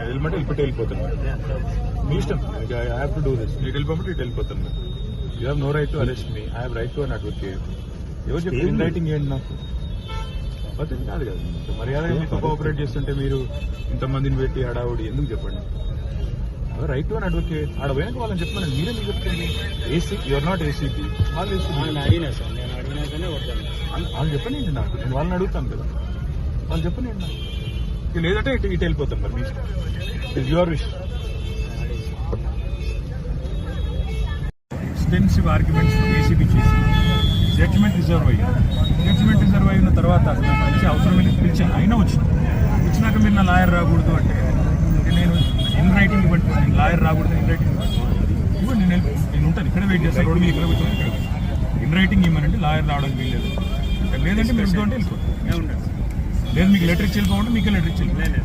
వెళ్ళమంటే వెళ్ళిపోతాను మీ ఇష్టం. I have to do this. మీరు వెళ్ళిపోమంటే ఇటు వెళ్ళిపోతాను. You have no right to arrest me. I have right to an advocate. ఎవరు చెప్పి ఇన్ రైటింగ్ ఏంటి నాకు పద్ధతి కాదు కదా. మర్యాదగా మీతో కోఆపరేట్ చేస్తుంటే మీరు ఇంతమందిని పెట్టి హడావుడి ఎందుకు చెప్పండి. Right to an advocate. ఆడ పోయాక వాళ్ళని చెప్పమని మీరే మీకు చెప్తుంది. AC you are not ACP. వాళ్ళు వాళ్ళు చెప్పండి నాకు. నేను వాళ్ళని అడుగుతాను కదా. వాళ్ళు చెప్పండి నాకు. లేదంటే ఇటు వెళ్ళిపోతాను. మరి మీ ఇష్టం. It your wish. Extensive arguments ACB చేసి జడ్జిమెంట్ రిజర్వ్ అయిన తర్వాత మంచి అవసరం పిలిచి అయినా వచ్చినాక మీరు నా లాయర్ రాకూడదు అంటే నేను ఇన్ రైటింగ్ ఇవ్వండి. నేను లాయర్ రాకూడదు, ఇన్ రైటింగ్ ఇవ్వండి. నేను ఉంటాను ఇక్కడ వెయిట్ చేస్తాను. రోడ్డు మీద ఇక్కడ కూర్చొని ఇన్ రైటింగ్ ఇవ్వమంటే లాయర్ రావడానికి వీల్లేదు. లేదంటే మీరు ఉంటే వెళ్ళిపోతాను. లేదు మీకు లెటర్ ఇచ్చి వెళ్ళిపోమంటే మీకే లెటర్ ఇచ్చి వెళ్ళిపోలేదు.